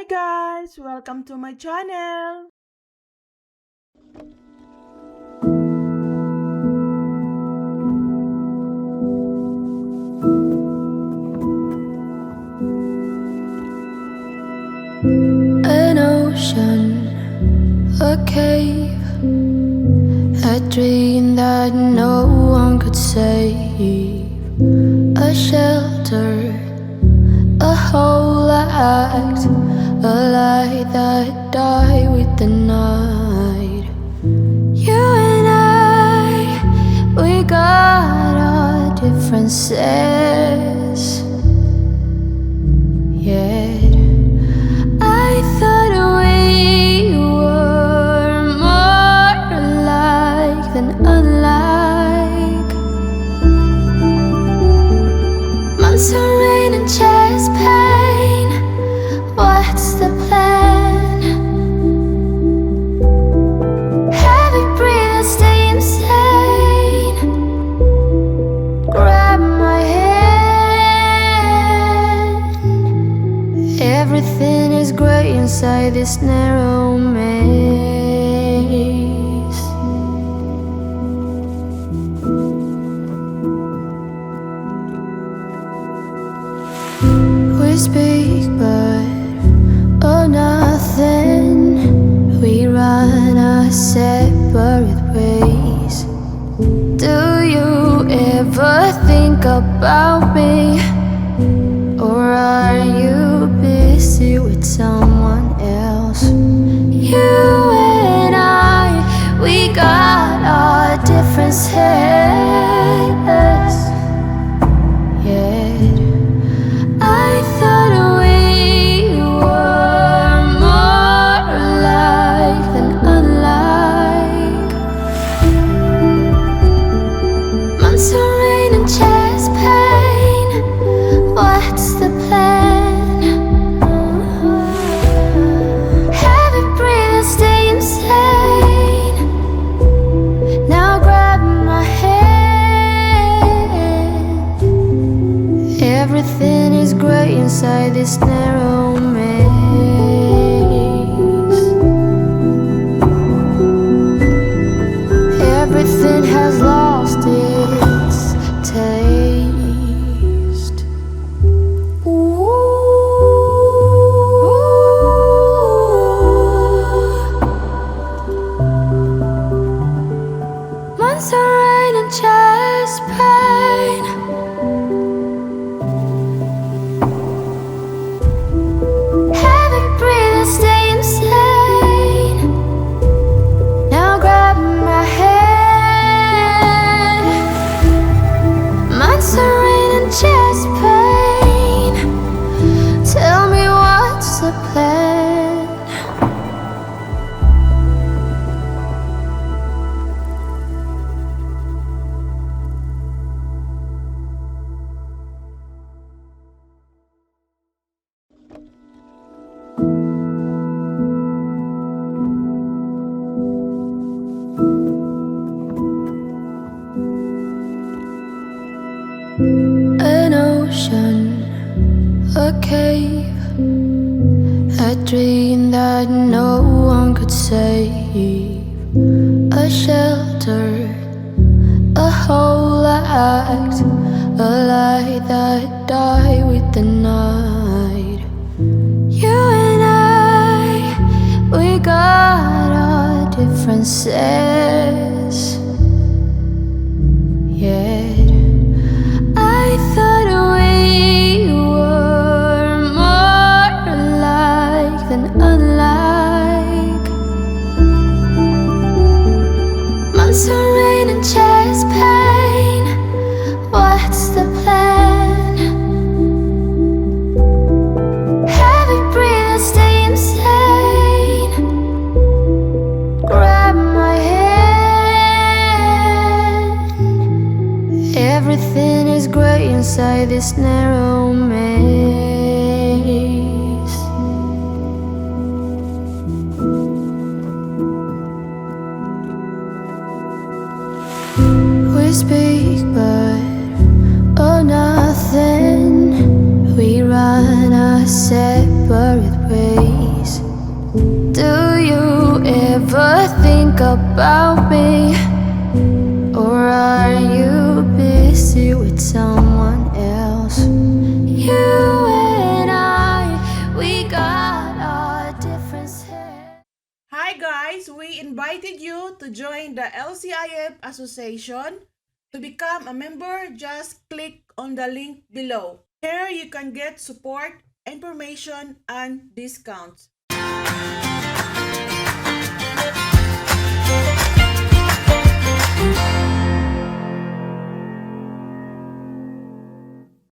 guys! Welcome to my channel! An ocean, a cave, a dream that no one could save, a shelter, a whole act, a light that died with the night. You and I, we got our differences, yet I thought we were more alike than unlike. Months of rain and chest pain, what's the plan? Heavy breathing, stay insane. Grab my hand. Everything is grey inside this narrow maze. We speak but oh nothing. We run our separate ways. Do you ever think about me? Or are you busy with someone else? You and I, we got our differences, yet I thought we were more alike than unlike. Months of rain and chest pain, what's the plan? Heavy breathing, stay insane. Now grab my hand. Everything is grey inside this narrow maze. Everything has lost its taste. Months of rain and chest pain. Heavy breathing, stay insane. Now grab my hand. Months of rain and chest pain. Tell me what's the plan? An ocean, a cave, a dream that no one could save, a shelter, a whole act, a light that died with the night. You and I, we got our differences, yet I thought we were more alike than unlike. Months of rain and chest pain, what's the plan? Heavy breathing, stay insane. Grab my hand. Everything is grey inside this narrow maze. We speak but oh nothing. We run our separate ways. about me? Or are you busy with someone else? You and I, we got our differences. Hi guys, we invited you to join the LCIF Association. To become a member, just click on the link below. Here you can get support, information, and discounts.